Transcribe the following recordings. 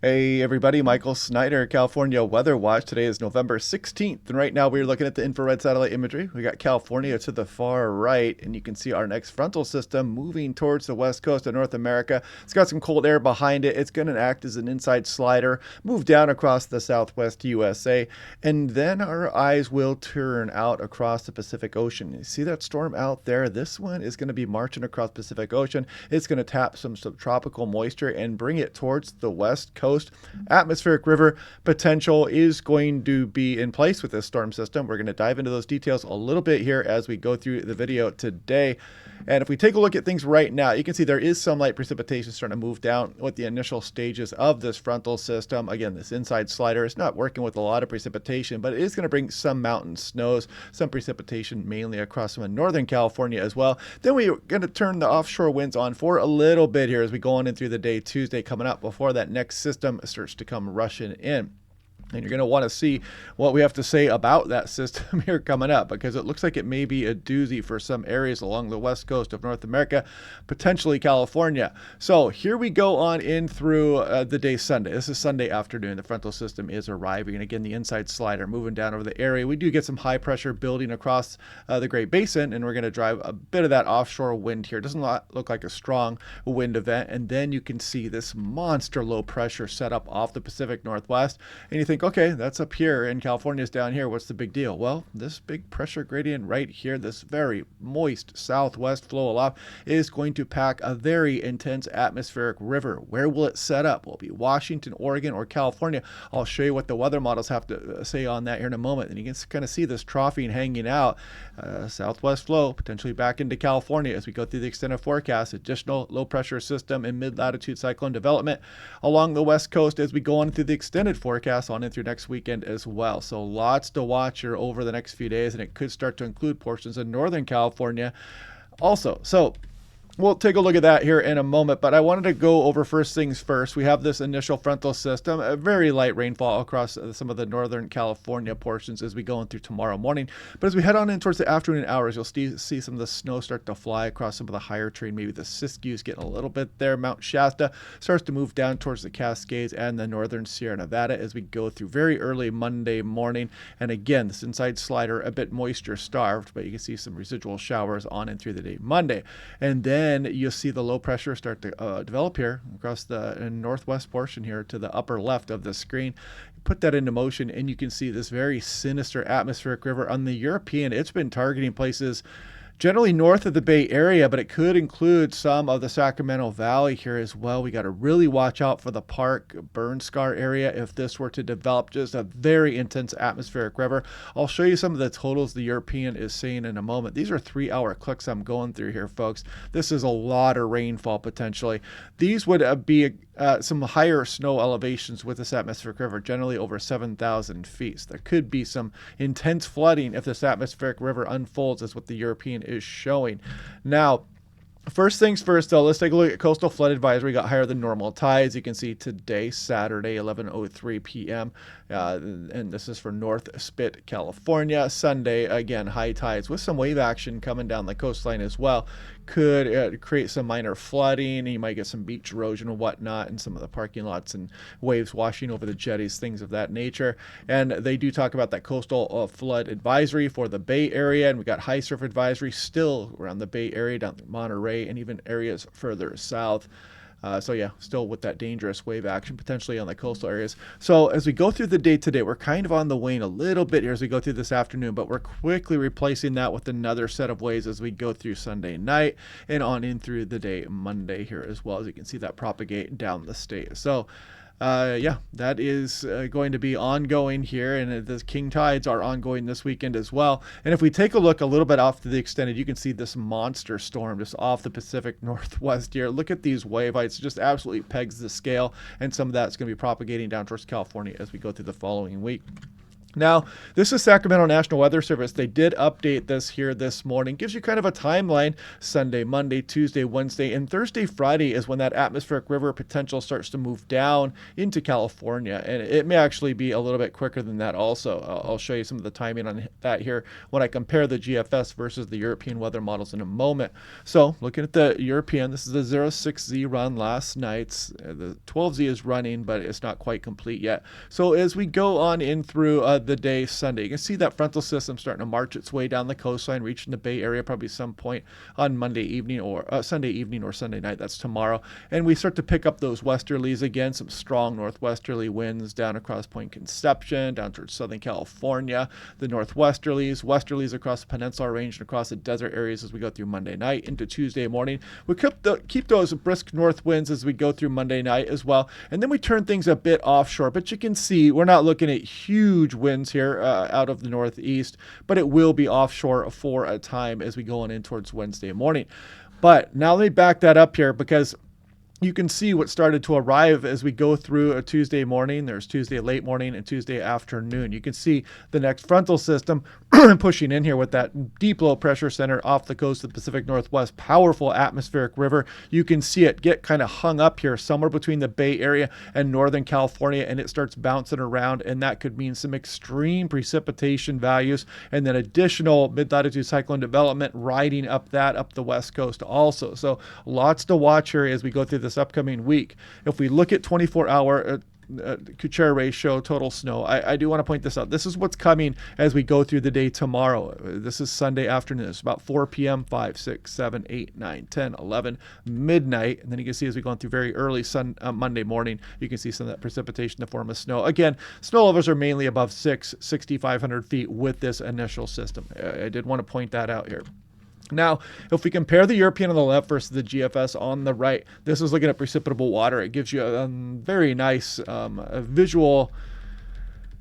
Hey everybody, Michael Snyder, California Weather Watch. Today is November 16th, and right now we're looking at the infrared satellite imagery. We got California to the far right, and you can see our next frontal system moving towards the west coast of North America. It's got some cold air behind it. It's going to act as an inside slider, move down across the southwest USA, and then our eyes will turn out across the Pacific Ocean. You see that storm out there? This one is going to be marching across the Pacific Ocean. It's going to tap some subtropical moisture and bring it towards the west coast. Atmospheric river potential is going to be in place with this storm system. We're going to dive into those details a little bit here as we go through the video today. And if we take a look at things right now, you can see there is some light precipitation starting to move down with the initial stages of this frontal system. Again, this inside slider is not working with a lot of precipitation, but it is going to bring some mountain snows, some precipitation mainly across some of northern California as well. Then we're going to turn the offshore winds on for a little bit here as we go on in through the day Tuesday coming up before that next system starts to come rushing in. And you're going to want to see what we have to say about that system here coming up, because it looks like it may be a doozy for some areas along the west coast of North America, potentially California. So here we go on in through the day Sunday. This is Sunday afternoon. The frontal system is arriving. And again, the inside slider moving down over the area. We do get some high pressure building across the Great Basin, and we're going to drive a bit of that offshore wind here. It doesn't look like a strong wind event. And then you can see this monster low pressure set up off the Pacific Northwest. And you think, okay, that's up here and California's down here. What's the big deal? Well, this big pressure gradient right here, this very moist southwest flow aloft, is going to pack a very intense atmospheric river. Where will it set up? Will it be Washington, Oregon, or California? I'll show you what the weather models have to say on that here in a moment. And you can kind of see this troughing hanging out. Southwest flow potentially back into California as we go through the extended forecast. Additional low pressure system and mid-latitude cyclone development along the west coast as we go on through the extended forecast on into next weekend as well. So lots to watch here over the next few days, and it could start to include portions of Northern California also. So we'll take a look at that here in a moment, but I wanted to go over first things first. We have this initial frontal system, a very light rainfall across some of the Northern California portions as we go in through tomorrow morning. But as we head on in towards the afternoon hours, you'll see some of the snow start to fly across some of the higher terrain. Maybe the Siskiyou's getting a little bit there. Mount Shasta starts to move down towards the Cascades and the northern Sierra Nevada as we go through very early Monday morning. And again, this inside slider a bit moisture starved, but you can see some residual showers on and through the day Monday. And then you'll see the low pressure start to develop here across the northwest portion here to the upper left of the screen. Put that into motion, and you can see this very sinister atmospheric river on the European. It's been targeting places generally north of the Bay Area, but it could include some of the Sacramento Valley here as well. We got to really watch out for the Park burn scar area if this were to develop just a very intense atmospheric river. I'll show you some of the totals the European is seeing in a moment. These are 3-hour clicks I'm going through here, folks. This is a lot of rainfall potentially. These would be some higher snow elevations with this atmospheric river, generally over 7,000 feet. So there could be some intense flooding if this atmospheric river unfolds as what the European is showing. Now, first things first, though, let's take a look at coastal flood advisory. Got higher than normal tides. You can see today, Saturday, 11:03 p.m. And this is for North Spit, California. Sunday, again, high tides with some wave action coming down the coastline as well. Could create some minor flooding. You might get some beach erosion and whatnot, and some of the parking lots and waves washing over the jetties, things of that nature. And they do talk about that coastal flood advisory for the Bay Area, and we got high surf advisory still around the Bay Area, down to Monterey, and even areas further south. So yeah, still with that dangerous wave action potentially on the coastal areas. So as we go through the day today, we're kind of on the wane a little bit here as we go through this afternoon, but we're quickly replacing that with another set of waves as we go through Sunday night and on in through the day Monday here as well. As you can see that propagate down the state. So yeah, that is going to be ongoing here, and the king tides are ongoing this weekend as well. And if we take a look a little bit off to the extended, you can see this monster storm just off the Pacific Northwest here. Look at these wave heights, just absolutely pegs the scale, and some of that's going to be propagating down towards California as we go through the following week. Now, this is Sacramento National Weather Service. They did update this here this morning. Gives you kind of a timeline. Sunday, Monday, Tuesday, Wednesday, and Thursday, Friday is when that atmospheric river potential starts to move down into California. And it may actually be a little bit quicker than that also. I'll show you some of the timing on that here when I compare the GFS versus the European weather models in a moment. So looking at the European, this is the 06Z run last night. The 12Z is running, but it's not quite complete yet. So as we go on in through the day Sunday, you can see that frontal system starting to march its way down the coastline, reaching the Bay Area probably some point on Monday evening or Sunday evening or Sunday night. That's tomorrow. And we start to pick up those westerlies again, some strong northwesterly winds down across Point Conception, down towards Southern California, the northwesterlies, westerlies across the Peninsula Range and across the desert areas as we go through Monday night into Tuesday morning. We keep those brisk north winds as we go through Monday night as well. And then we turn things a bit offshore, but you can see we're not looking at huge winds here out of the northeast, but it will be offshore for a time as we go on in towards Wednesday morning. But now let me back that up here because you can see what started to arrive as we go through a Tuesday morning. There's Tuesday late morning and Tuesday afternoon. You can see the next frontal system pushing in here with that deep low pressure center off the coast of the Pacific Northwest. Powerful atmospheric river. You can see it get kind of hung up here somewhere between the Bay Area and Northern California, and it starts bouncing around, and that could mean some extreme precipitation values and then additional mid-latitude cyclone development riding up the west coast also. So lots to watch here as we go through this upcoming week. If we look at 24-hour Kuchera ratio total snow, I do want to point this out. This is what's coming as we go through the day tomorrow. This is Sunday afternoon. It's about 4 p.m., 5, 6, 7, 8, 9, 10, 11, midnight. And then you can see as we go on through very early Monday morning, you can see some of that precipitation in the form of snow. Again, snow levels are mainly above 6,500 feet with this initial system. I did want to point that out here. Now, if we compare the European on the left versus the GFS on the right, this is looking at precipitable water. It gives you a very nice visual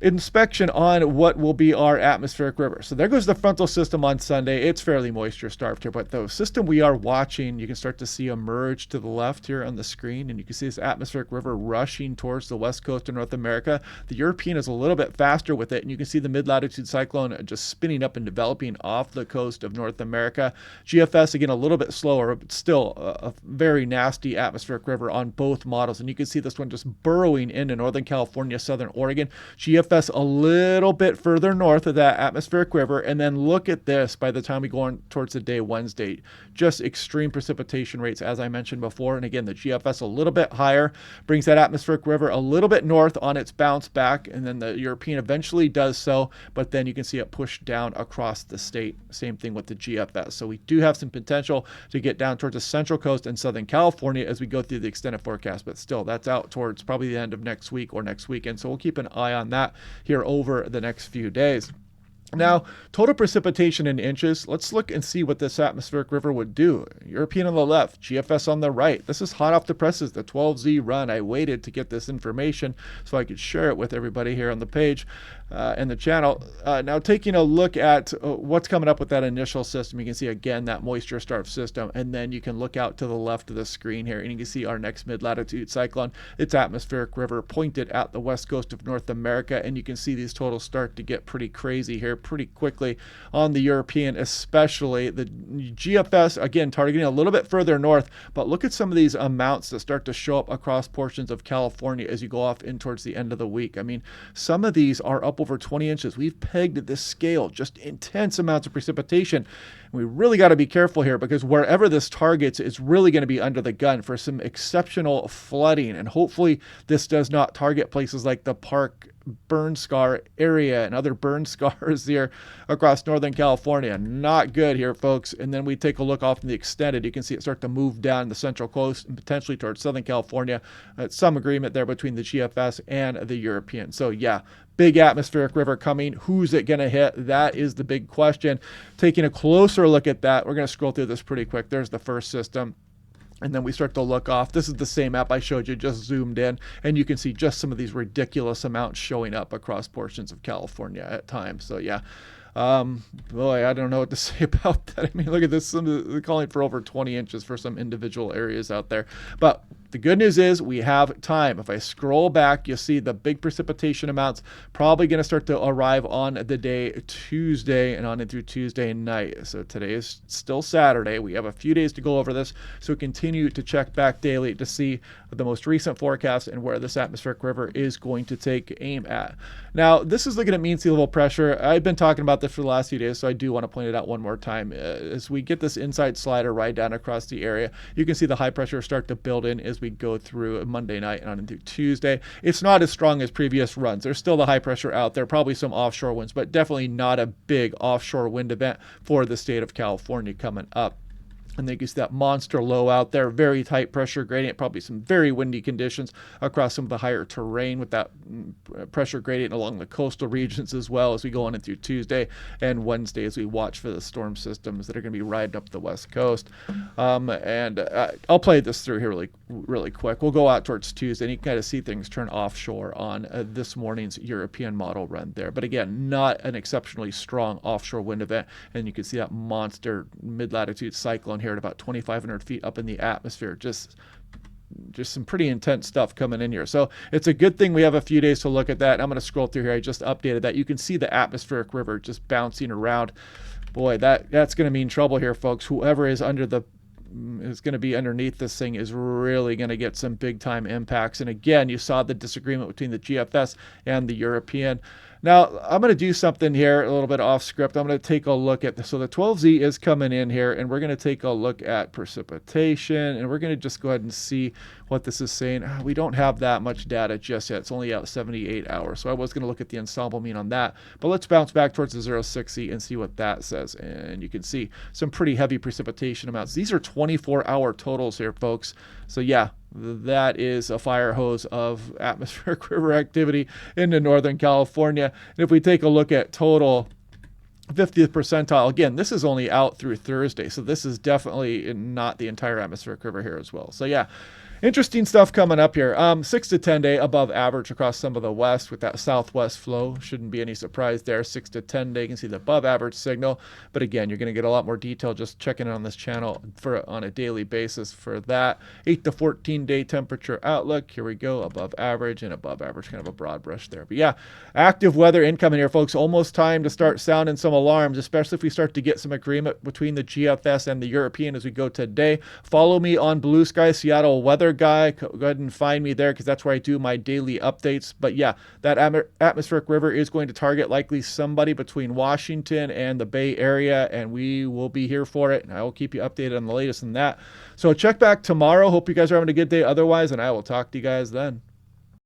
inspection on what will be our atmospheric river. So there goes the frontal system on Sunday. It's fairly moisture starved here, but the system we are watching, you can start to see emerge to the left here on the screen, and you can see this atmospheric river rushing towards the west coast of North America. The European is a little bit faster with it, and you can see the mid-latitude cyclone just spinning up and developing off the coast of North America. GFS, again, a little bit slower, but still a very nasty atmospheric river on both models, and you can see this one just burrowing into Northern California, Southern Oregon. GFS a little bit further north of that atmospheric river, and then look at this by the time we go on towards the day Wednesday. Just extreme precipitation rates, as I mentioned before. And again, the GFS a little bit higher, brings that atmospheric river a little bit north on its bounce back, and then the European eventually does so, but then you can see it push down across the state. Same thing with the GFS. So we do have some potential to get down towards the Central Coast and Southern California as we go through the extended forecast, but still, that's out towards probably the end of next week or next weekend. So we'll keep an eye on that here over the next few days. Now, total precipitation in inches. Let's look and see what this atmospheric river would do. European on the left, GFS on the right. This is hot off the presses, the 12Z run. I waited to get this information so I could share it with everybody here on the page and the channel. Now, taking a look at what's coming up with that initial system, you can see again that moisture-starved system, and then you can look out to the left of the screen here, and you can see our next mid-latitude cyclone. Its atmospheric river pointed at the west coast of North America, and you can see these totals start to get pretty crazy here pretty quickly on the European, especially the GFS, again, targeting a little bit further north, but look at some of these amounts that start to show up across portions of California as you go off in towards the end of the week. I mean, some of these are up over 20 inches. We've pegged at this scale, just intense amounts of precipitation. We really got to be careful here because wherever this targets is really going to be under the gun for some exceptional flooding, and hopefully this does not target places like the Park burn scar area and other burn scars here across Northern California. Not good here, folks. And then we take a look off in the extended. You can see it start to move down the Central Coast and potentially towards Southern California. Some agreement there between the GFS and the European. So yeah, big atmospheric river coming. Who's it going to hit? That is the big question. Taking a closer look at that, we're going to scroll through this pretty quick. There's the first system. And then we start to look off. This is the same map I showed you, just zoomed in. And you can see just some of these ridiculous amounts showing up across portions of California at times. So yeah, boy, I don't know what to say about that. I mean, look at this. They're calling for over 20 inches for some individual areas out there. But The good news is we have time. If I scroll back, you'll see the big precipitation amounts probably going to start to arrive on the day Tuesday and on into Tuesday night. So today is still Saturday. We have a few days to go over this. So continue to check back daily to see the most recent forecast and where this atmospheric river is going to take aim at. Now, this is looking at mean sea level pressure. I've been talking about this for the last few days, so I do want to point it out one more time. As we get this inside slider right down across the area, you can see the high pressure start to build in as we go through Monday night and on into Tuesday. It's not as strong as previous runs. There's still the high pressure out there, probably some offshore winds, but definitely not a big offshore wind event for the state of California coming up. And then you see that monster low out there, very tight pressure gradient, probably some very windy conditions across some of the higher terrain with that pressure gradient along the coastal regions as well as we go on into Tuesday and Wednesday as we watch for the storm systems that are going to be riding up the west coast. I'll play this through here really quick. We'll go out towards Tuesday and you can kind of see things turn offshore on this morning's European model run there. But again, not an exceptionally strong offshore wind event. And you can see that monster mid-latitude cyclone here at about 2,500 feet up in the atmosphere. Just some pretty intense stuff coming in here. So it's a good thing we have a few days to look at that. I'm going to scroll through here. I just updated that. You can see the atmospheric river just bouncing around. Boy, that's going to mean trouble here, folks. Whoever is going to be underneath this thing is really going to get some big time impacts. And again, you saw the disagreement between the GFS and the European. Now, I'm going to do something here a little bit off script. I'm going to take a look at this. So the 12Z is coming in here, and we're going to take a look at precipitation, and we're going to just go ahead and see what this is saying. We don't have that much data just yet. It's only out 78 hours. So I was going to look at the ensemble mean on that. But let's bounce back towards the 06Z and see what that says. And you can see some pretty heavy precipitation amounts. These are 24-hour totals here, folks. So yeah, that is a fire hose of atmospheric river activity into Northern California. And if we take a look at total 50th percentile, again, this is only out through Thursday. So this is definitely not the entire atmospheric river here as well. So yeah, interesting stuff coming up here. 6 to 10 day above average across some of the west with that southwest flow. Shouldn't be any surprise there. 6 to 10 day, you can see the above average signal. But again, you're going to get a lot more detail just checking in on this channel on a daily basis for that. 8 to 14 day temperature outlook. Here we go, above average and above average, kind of a broad brush there. But yeah, active weather incoming here, folks. Almost time to start sounding some alarms, especially if we start to get some agreement between the GFS and the European as we go today. Follow me on Blue Sky Seattle Weather Guy. Go ahead and find me there because that's where I do my daily updates. But yeah, that atmospheric river is going to target likely somebody between Washington and the Bay Area, and we will be here for it. And I will keep you updated on the latest in that. So check back tomorrow. Hope you guys are having a good day otherwise, and I will talk to you guys then.